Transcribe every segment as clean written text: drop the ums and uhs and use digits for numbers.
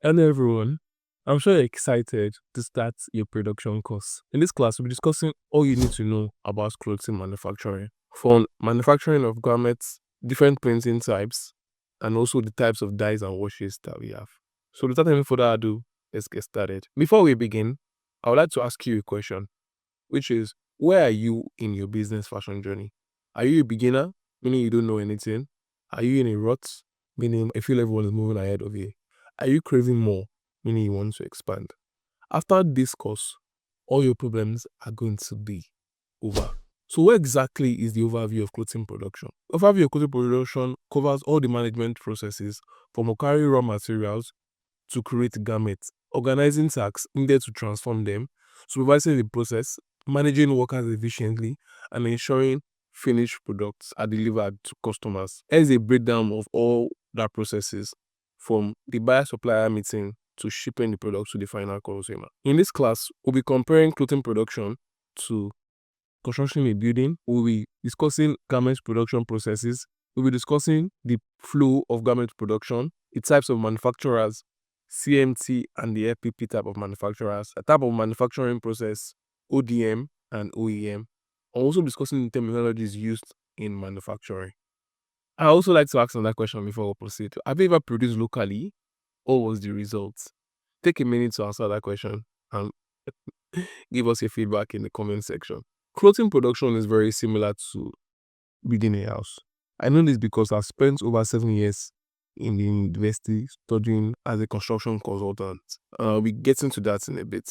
Hello everyone. I'm sure you're excited to start your production course. In this class, we'll be discussing all you need to know about clothing manufacturing. From manufacturing of garments, different printing types, and also the types of dyes and washes that we have. So without any further ado, let's get started. Before we begin, I would like to ask you a question, which is, where are you in your business fashion journey? Are you a beginner, meaning you don't know anything? Are you in a rut, meaning I feel everyone is moving ahead of you? Are you craving more, meaning you want to expand? After this course, all your problems are going to be over. So what exactly is the overview of clothing production? Overview of clothing production covers all the management processes from acquiring raw materials to create garments, organizing tasks needed to transform them, supervising the process, managing workers efficiently, and ensuring finished products are delivered to customers. Here's a breakdown of all that processes from the buyer supplier meeting to shipping the product to the final consumer. In this class, we'll be comparing clothing production to construction a building. We'll be discussing garment production processes. We'll be discussing the flow of garment production, the types of manufacturers, CMT and the FPP type of manufacturers, a type of manufacturing process, ODM and OEM. I'm also discussing the terminologies used in manufacturing. I also like to ask another question before we proceed. Have you ever produced locally? What was the results? Take a minute to answer that question and give us your feedback in the comment section. Clothing production is very similar to building a house. I know this because I've spent over 7 years in the university studying as a construction consultant. I'll be getting to that in a bit.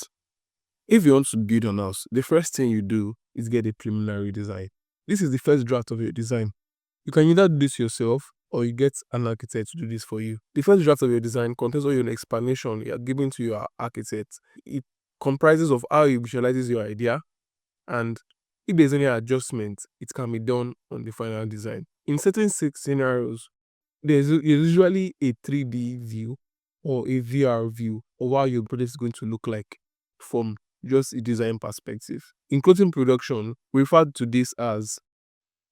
If you want to build a house, the first thing you do is get a preliminary design. This is the first draft of your design. You can either do this yourself or you get an architect to do this for you. The first draft of your design contains all your explanation you are giving to your architect. It comprises of how he visualizes your idea, and if there's any adjustment, it can be done on the final design. In certain scenarios, there's usually a 3D view or a VR view of how your project is going to look like from just a design perspective. In clothing production, we refer to this as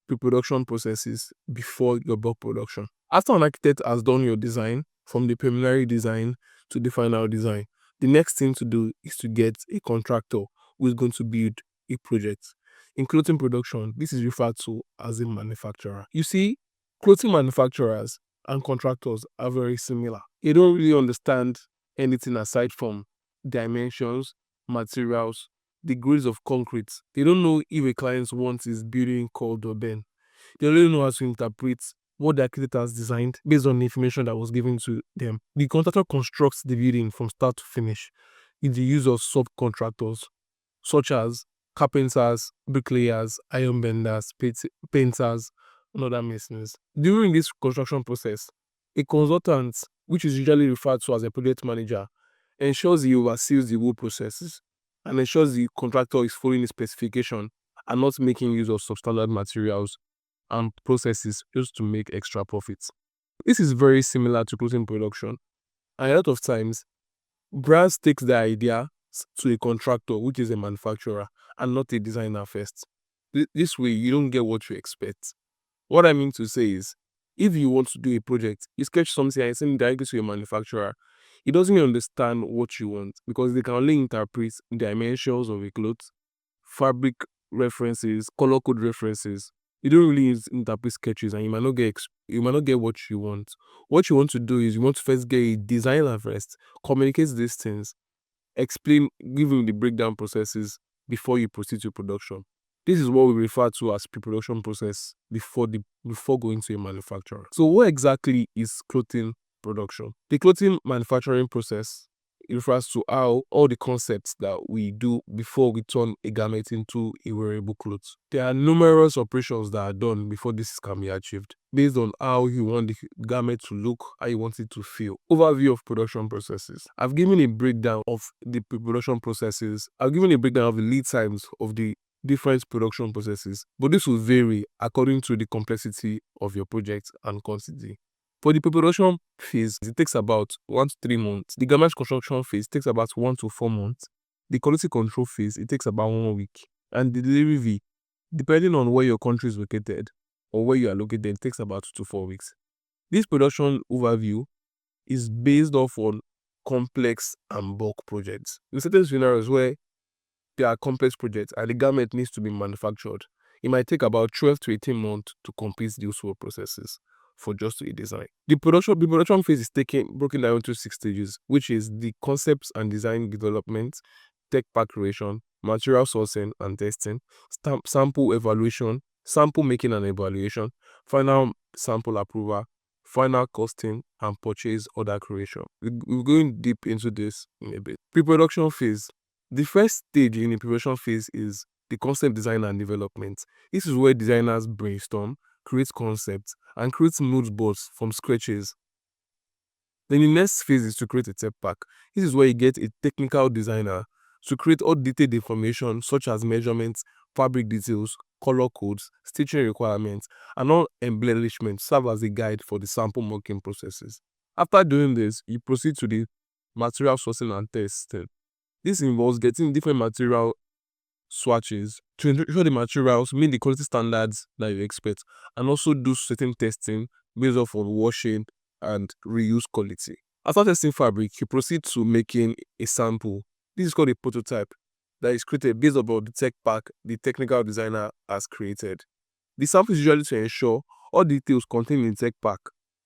pre-production processes before your bulk production. After an architect has done your design, from the preliminary design to the final design, the next thing to do is to get a contractor who is going to build a project. In clothing production, this is referred to as a manufacturer. You see, clothing manufacturers and contractors are very similar. They don't really understand anything aside from dimensions, materials, degrees of concrete. They don't know if a client wants his building cold or bent. They only know how to interpret what the architect has designed based on the information that was given to them. The contractor constructs the building from start to finish with the use of subcontractors such as carpenters, bricklayers, iron benders, painters, and other masons. During this construction process, a consultant, which is usually referred to as a project manager, ensures he oversees the whole processes and ensures the contractor is following the specification and not making use of substandard materials and processes just to make extra profits. This is very similar to clothing production, and a lot of times brands takes the idea to a contractor, which is a manufacturer, and not a designer first. This way, you don't get what you expect. What I mean to say is, if you want to do a project, you sketch something and send it directly to a manufacturer, he doesn't understand what you want because they can only interpret dimensions of a cloth, fabric references, color code references. You don't really interpret sketches, and you might not get what you want. What you want to do is you want to first get a designer first, communicate these things, explain, give him the breakdown processes before you proceed to production. This is what we refer to as pre-production process before going to a manufacturer. So what exactly is clothing production? The clothing manufacturing process refers to how all the concepts that we do before we turn a garment into a wearable clothes. There are numerous operations that are done before this can be achieved based on how you want the garment to look, how you want it to feel. Overview of production processes. I've given a breakdown of the pre-production processes. I've given a breakdown of the lead times of the different production processes, but this will vary according to the complexity of your project and quantity. For the pre-production phase, it takes about 1 to 3 months. The garment construction phase takes about 1 to 4 months. The quality control phase, it takes about 1 week. And the delivery, depending on where your country is located or where you are located, it takes about 2 to 4 weeks. This production overview is based off on complex and bulk projects. In certain scenarios where there are complex projects and the garment needs to be manufactured, it might take about 12 to 18 months to complete those whole processes for just a design. The production phase is broken down into 6 stages, which is the concepts and design development, tech pack creation, material sourcing and testing, sample evaluation, sample making and evaluation, final sample approval, final costing, and purchase order creation. We're going deep into this in a bit. Pre-production phase. The first stage in the pre-production phase is the concept design and development. This is where designers brainstorm, create concepts, and create mood boards from sketches. Then the next phase is to create a tech pack. This is where you get a technical designer to create all detailed information such as measurements, fabric details, color codes, stitching requirements, and all embellishments serve as a guide for the sample making processes. After doing this, you proceed to the material sourcing and testing. This involves getting different material swatches to ensure the materials meet the quality standards that you expect, and also do certain testing based off on washing and reuse quality. After testing fabric, you proceed to making a sample. This is called a prototype that is created based upon the tech pack the technical designer has created. The sample is usually to ensure all details contained in the tech pack,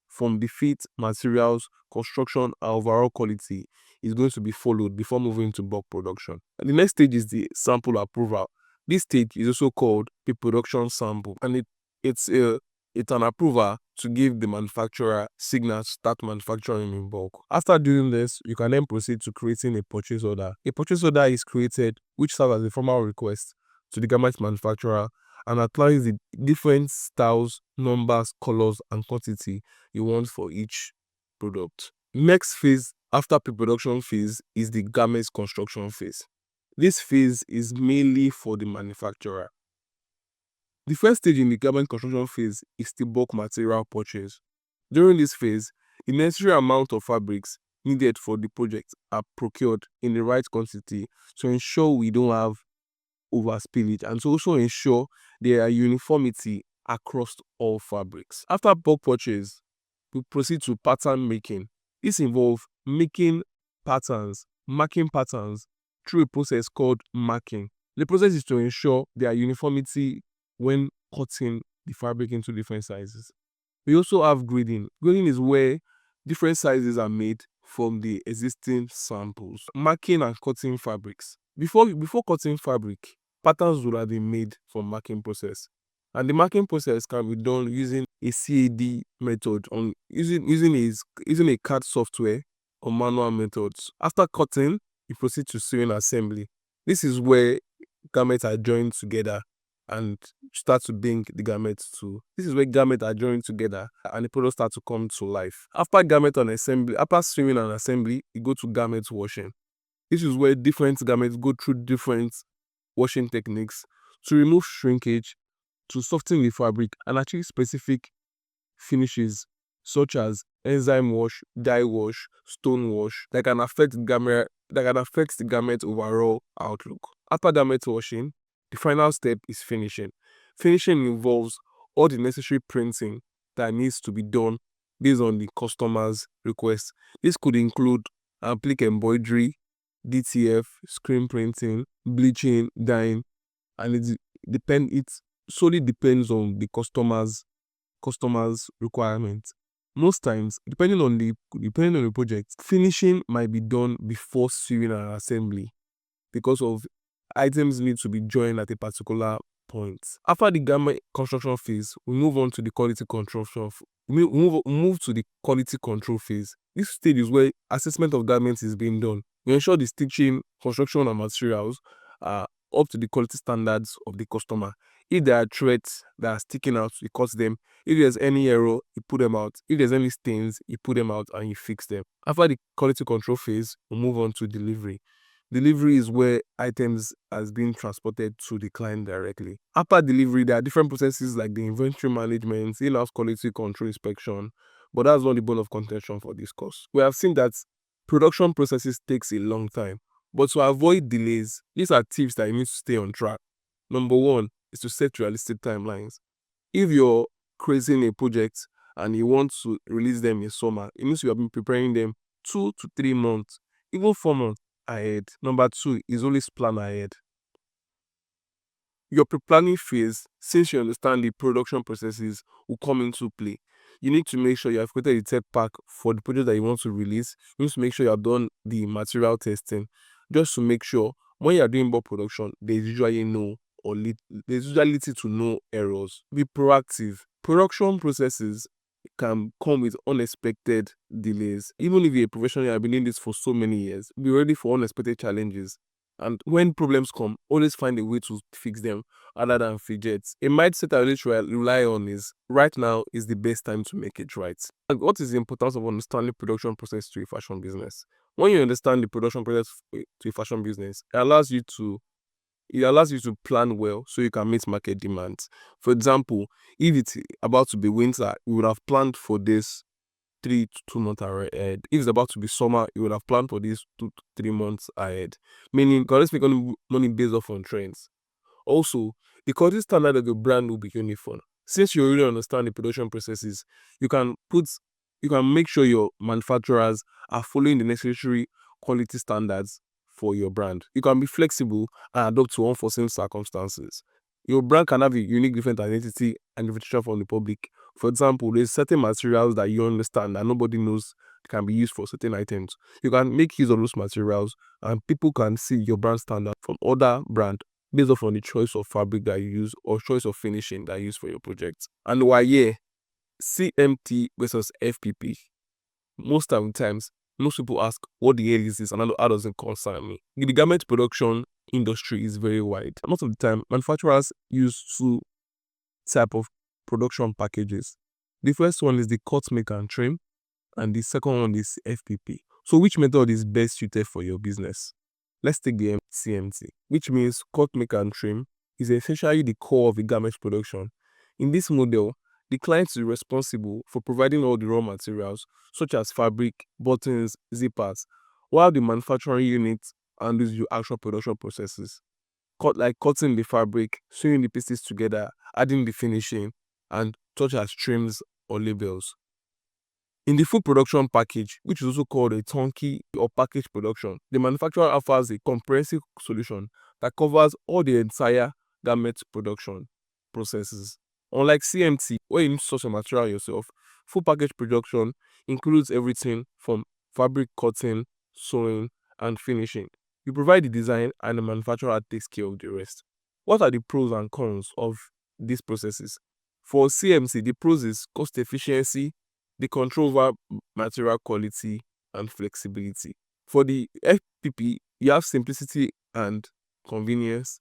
from the fit, materials, construction, and overall quality, is going to be followed before moving to bulk production. And the next stage is the sample approval. This stage is also called pre-production sample, and it's an approval to give the manufacturer signal to start manufacturing in bulk. After doing this, you can then proceed to creating a purchase order. A purchase order is created which serves as a formal request to the garment manufacturer and outlines the different styles, numbers, colors, and quantity you want for each product. Next phase after pre-production phase is the garment construction phase. This phase is mainly for the manufacturer. The first stage in the garment construction phase is the bulk material purchase. During this phase, the necessary amount of fabrics needed for the project are procured in the right quantity to ensure we don't have overspillage, and to also ensure there are uniformity across all fabrics. After bulk purchase, we proceed to pattern making. This involves making patterns, marking patterns through a process called marking. The process is to ensure there are uniformity when cutting the fabric into different sizes. We also have grading. Grading is where different sizes are made from the existing samples. Marking and cutting fabrics. Before cutting fabric, patterns would have been made from marking process, and the marking process can be done using a CAD method on using a CAD software or manual methods. After cutting, you proceed to sewing assembly. This is where garments are joined together and start to bring the garments to. This is where garments are joined together and the product start to come to life. After sewing and assembly, you go to garment washing. This is where different garments go through different washing techniques to remove shrinkage, to soften the fabric, and achieve specific finishes such as enzyme wash, dye wash, stone wash that can affect the garment overall outlook. After garment washing, the final step is finishing. Finishing involves all the necessary printing that needs to be done based on the customer's request. This could include applique embroidery, DTF, screen printing, bleaching, dyeing, and it solely depends on the customer's requirements. Most times, depending on the project, finishing might be done before sewing and assembly because of items need to be joined at a particular point. After the garment construction phase, we move on to the quality control move to the quality control phase. This stage is where assessment of garments is being done. We ensure the stitching, construction, and materials are up to the quality standards of the customer. If there are threads that are sticking out, you cut them. If there's any error, you put them out. If there's any stains, you put them out and you fix them. After the quality control phase, we move on to delivery. Delivery is where items has been transported to the client directly. After delivery, there are different processes like the inventory management, in-house quality control inspection, but that's not the bone of contention for this course. We have seen that production processes takes a long time, but to avoid delays, these are tips that you need to stay on track. Number one is to set realistic timelines. If you're creating a project and you want to release them in summer, it means you have been preparing them 2 to 3 months, even 4 months ahead. Number two is always plan ahead. Your pre-planning phase, since you understand the production processes, will come into play. You need to make sure you have created a tech pack for the project that you want to release. You need to make sure you have done the material testing, just to make sure when you are doing bulk production, there's usually there's usually little to no errors. Be proactive. Production processes can come with unexpected delays. Even if you're a professional, you have been doing this for so many years, be ready for unexpected challenges. And when problems come, always find a way to fix them other than fidget. A mindset I always rely on is right now is the best time to make it right. And what is the importance of understanding production process to a fashion business? When you understand the production process to a fashion business, it allows you to plan well so you can meet market demands. For example, if it's about to be winter, you would have planned for this 3 to 2 months ahead. If it's about to be summer, you would have planned for this 2 to 3 months ahead. Meaning, you can always make money based off on trends. Also, the quality standard of the brand will be uniform. Since you really understand the production processes, you can make sure your manufacturers are following the necessary quality standards for your brand. You can be flexible and adapt to unforeseen circumstances. Your brand can have a unique different identity and differentiation from the public. For example, there's certain materials that you understand that nobody knows can be used for certain items. You can make use of those materials and people can see your brand standard from other brands based off on the choice of fabric that you use or choice of finishing that you use for your project. And why CMT versus FPP. Most of the times, most people ask what the hell is this and how does it concern me. The garment production industry is very wide. Most of the time, manufacturers use two type of production packages. The first one is the cut, make and trim, and the second one is FPP. So which method is best suited for your business? Let's take the CMT, which means cut, make and trim is essentially the core of the garment production. In this model, the client is responsible for providing all the raw materials such as fabric, buttons, zippers, while the manufacturing unit handles your actual production processes, like cutting the fabric, sewing the pieces together, adding the finishing, and such as trims or labels. In the full production package, which is also called a turnkey or package production, the manufacturer offers a comprehensive solution that covers all the entire garment production processes. Unlike CMT, where you need to source your material yourself, full package production includes everything from fabric cutting, sewing, and finishing. You provide the design and the manufacturer takes care of the rest. What are the pros and cons of these processes? For CMC, the pros is cost efficiency, the control over material quality, and flexibility. For the FPP, you have simplicity and convenience,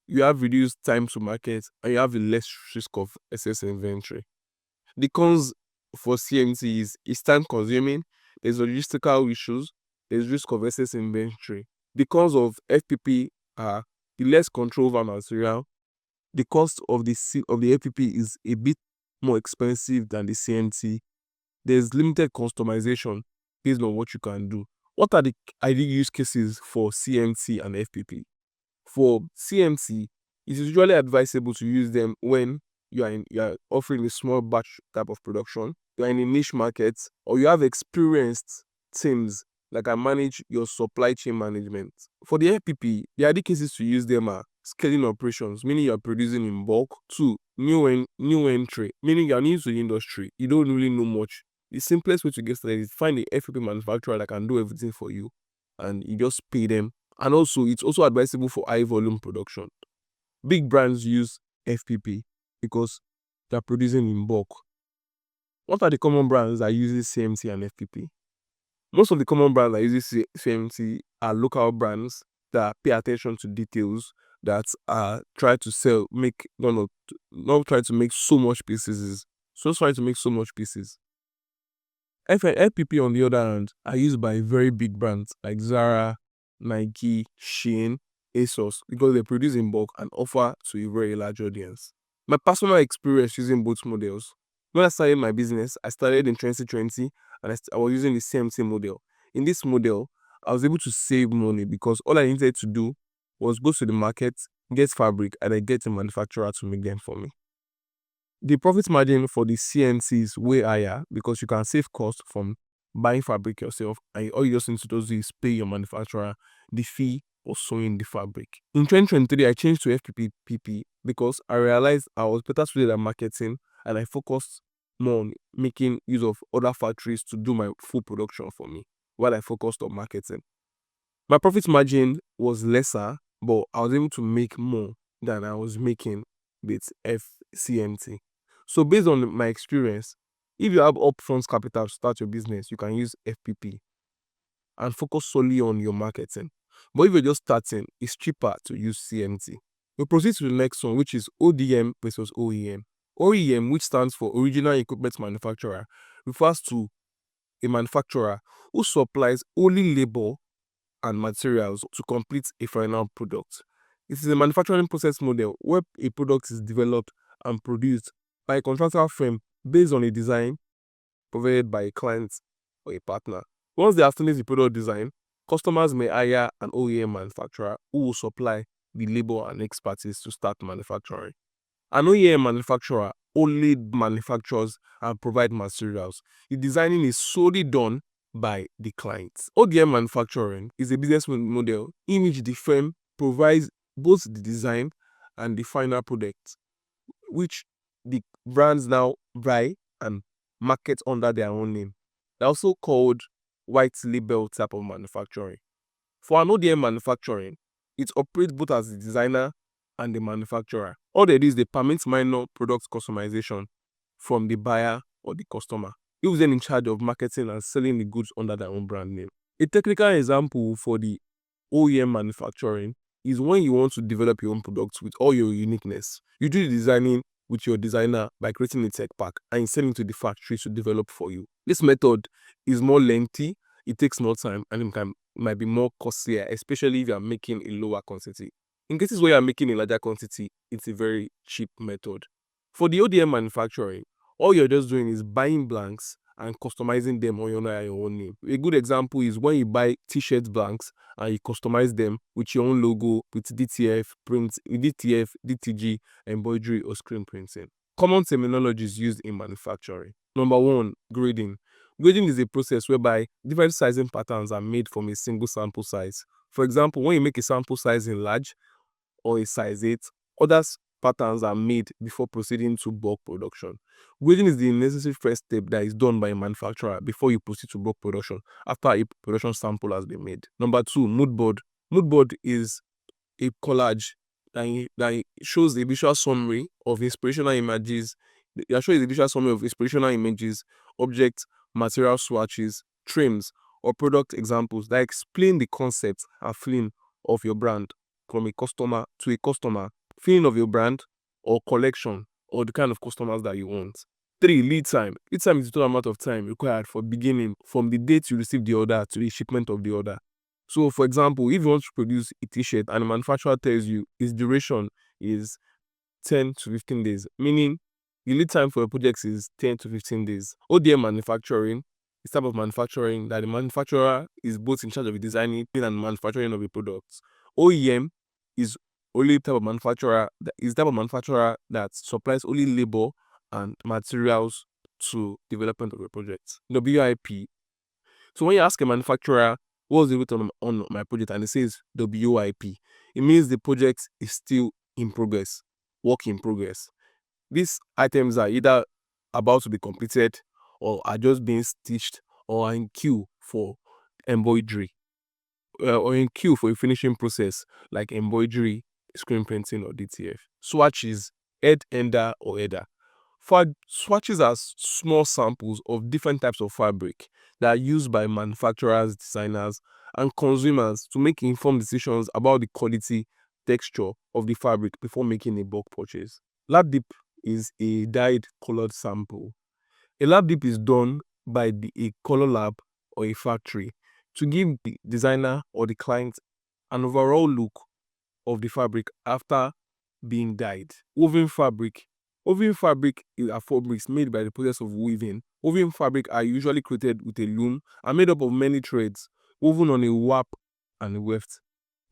you have reduced time to market, and you have a less risk of excess inventory. The cons for CMT is it's time consuming, there's logistical issues, there's risk of excess inventory. The cons of FPP are the less control over material, the cost of the FPP is a bit more expensive than the CMT. There's limited customization based on what you can do. What are the ideal use cases for CMT and FPP? For CMT, it is usually advisable to use them when you are offering a small batch type of production, you are in a niche market, or you have experienced teams that can manage your supply chain management. For the FPP, the ideal cases to use them are scaling operations, meaning you are producing in bulk. 2, new entry, meaning you are new to the industry, you don't really know much. The simplest way to get started is find a FPP manufacturer that can do everything for you and you just pay them. And also, it's also advisable for high volume production. Big brands use FPP because they're producing in bulk. What are the common brands that use CMT and FPP? Most of the common brands that use CMT are local brands that pay attention to details, that try to sell, not try to make so much pieces. FPP, on the other hand, are used by very big brands like Zara, Nike, Shein, ASOS because they produce in bulk and offer to a very large audience. My personal experience using both models. When I started my business, I started in 2020 and I was using the CMT model. In this model, I was able to save money because all I needed to do was go to the market, get fabric, and I get a manufacturer to make them for me. The profit margin for the CMT is way higher because you can save cost from buying fabric yourself, and all you just need to do is pay your manufacturer the fee for sewing the fabric. In 2023, I changed to FPP because I realized I was better suited at marketing, and I focused more on making use of other factories to do my full production for me while I focused on marketing. My profit margin was lesser, but I was able to make more than I was making with FCMT. So based on my experience, if you have upfront capital to start your business, you can use FPP and focus solely on your marketing. But if you're just starting, it's cheaper to use CMT. We proceed to the next one, which is ODM versus OEM. OEM, which stands for Original Equipment Manufacturer, refers to a manufacturer who supplies only labor and materials to complete a final product. It is a manufacturing process model where a product is developed and produced by a contractual firm based on a design provided by a client or a partner. Once they have finished the product design, customers may hire an OEM manufacturer who will supply the labor and expertise to start manufacturing. An OEM manufacturer only manufactures and provides materials. The designing is solely done by the clients. ODM manufacturing is a business model in which the firm provides both the design and the final product, which the brands now buy and market under their own name. They're also called white label type of manufacturing. For an ODM manufacturing, it operates both as the designer and the manufacturer. All they do is they permit minor product customization from the buyer or the customer, who is then in charge of marketing and selling the goods under their own brand name. A technical example for the OEM manufacturing is when you want to develop your own products with all your uniqueness. You do the designing with your designer by creating a tech pack and sending it to the factory to develop for you. This method is more lengthy, it takes more time, and it might be more costlier, especially if you are making a lower quantity. In cases where you are making a larger quantity, it's a very cheap method. For the ODM manufacturing, all you're just doing is buying blanks and customizing them on your own name. A good example is when you buy t-shirt blanks and you customize them with your own logo, with DTF, print, DTF, DTG, embroidery, or screen printing. Common terminologies used in manufacturing. Number 1, grading. Grading is a process whereby different sizing patterns are made from a single sample size. For example, when you make a sample size in large or a size 8, other patterns are made before proceeding to bulk production. Grading is the necessary first step that is done by a manufacturer before you proceed to bulk production after a production sample has been made. Number 2, mood board. Mood board is a collage that shows a visual summary of inspirational images. It shows a visual summary of inspirational images, objects, material swatches, trims, or product examples that explain the concept and feeling of your brand from a customer to a customer, feeling of your brand or collection or the kind of customers that you want. 3, lead time. Lead time is the total amount of time required for beginning from the date you receive the order to the shipment of the order. So, for example, if you want to produce a t-shirt and the manufacturer tells you its duration is 10 to 15 days, meaning the lead time for your projects is 10 to 15 days. ODM manufacturing is type of manufacturing that the manufacturer is both in charge of the designing and manufacturing of the products. OEM is only type of manufacturer that supplies only labor and materials to development of a project. WIP. So when you ask a manufacturer what's the written on my project and it says WIP, it means the project is still in progress, work in progress. These items are either about to be completed or are just being stitched or are in queue for embroidery or in queue for a finishing process like embroidery, screen printing, or DTF. Swatches, head ender or header. Swatches are small samples of different types of fabric that are used by manufacturers, designers, and consumers to make informed decisions about the quality, texture of the fabric before making a bulk purchase. Lab dip is a dyed colored sample. A lab dip is done by a color lab or a factory to give the designer or the client an overall look of the fabric after being dyed. Woven fabric. Woven fabric are fabrics made by the process of weaving. Woven fabric are usually created with a loom and made up of many threads woven on a warp and a weft.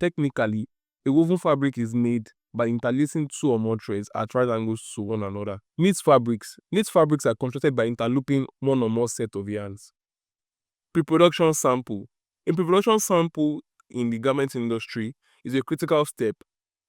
Technically, a woven fabric is made by interlacing 2 or more threads at right angles to one another. Knit fabrics. Knit fabrics are constructed by interlooping 1 or more sets of yarns. Pre-production sample. A pre-production sample in the garment industry is a critical step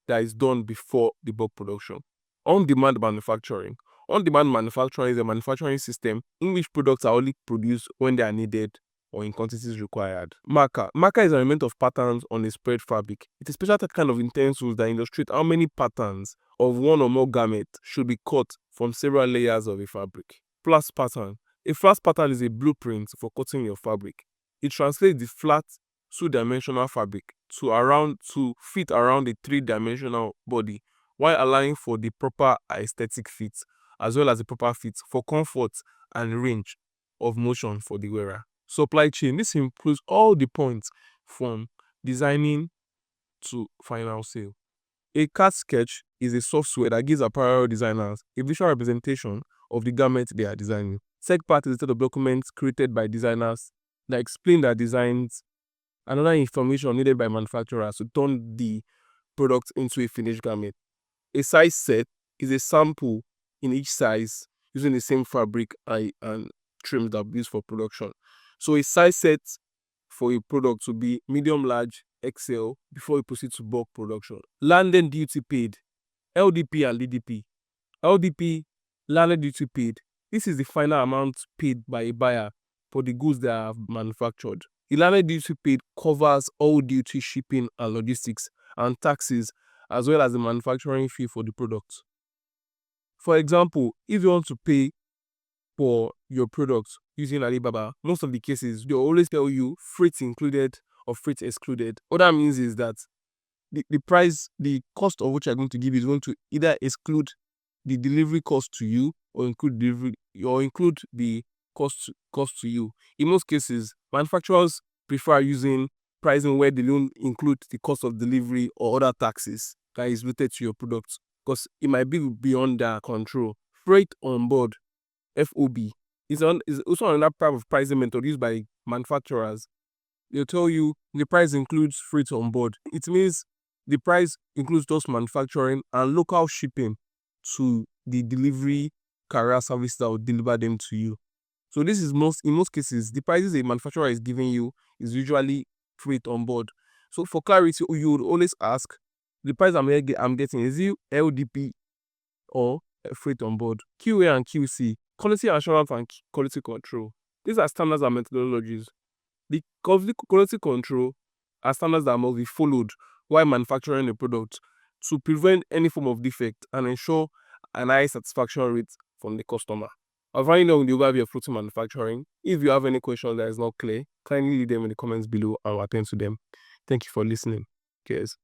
that is done before the bulk production. On-demand manufacturing. On-demand manufacturing is a manufacturing system in which products are only produced when they are needed or in quantities required. Marker. Marker is an element of patterns on a spread fabric. It's a special kind of utensils that illustrate how many patterns of one or more garments should be cut from several layers of a fabric. Flat pattern. A flat pattern is a blueprint for cutting your fabric. It translates the flat two-dimensional fabric to fit around a three-dimensional body while allowing for the proper aesthetic fit as well as the proper fit for comfort and range of motion for the wearer. Supply chain. This includes all the points from designing to final sale. A CAD sketch is a software that gives apparel designers a visual representation of the garment they are designing. SecPart is a set of documents created by designers that explain their designs and other information needed by manufacturers to turn the product into a finished garment. A size set is a sample in each size using the same fabric and trims that are used for production. So a size set for a product to be medium, large, XL before we proceed to bulk production. Landed duty paid, LDP and DDP. LDP, landed duty paid. This is the final amount paid by a buyer for the goods they have manufactured. The landed duty paid covers all duty, shipping and logistics and taxes as well as the manufacturing fee for the product. For example, if you want to pay for your products using Alibaba, most of the cases they always tell you freight included or freight excluded. What that means is that the price, the cost of which you're going to give is going to either exclude the delivery cost to you or include the cost to you. In most cases, manufacturers prefer using pricing where they don't include the cost of delivery or other taxes that is related to your product because it might be beyond their control. Freight on board, FOB, is also another type of pricing method used by manufacturers. They'll tell you the price includes freight on board. It means the price includes just manufacturing and local shipping to the delivery carrier service that will deliver them to you. So this is in most cases, the prices a manufacturer is giving you is usually freight on board. So for clarity, you would always ask, the price I'm getting, is it LDP or freight on board? QA and QC, quality assurance and quality control. These are standards and methodologies. The quality control are standards that must be followed while manufacturing a product to prevent any form of defect and ensure an high satisfaction rate from the customer. I'll find out with the overview of clothing manufacturing. If you have any question that is not clear, kindly leave them in the comments below and I'll attend to them. Thank you for listening. Cheers.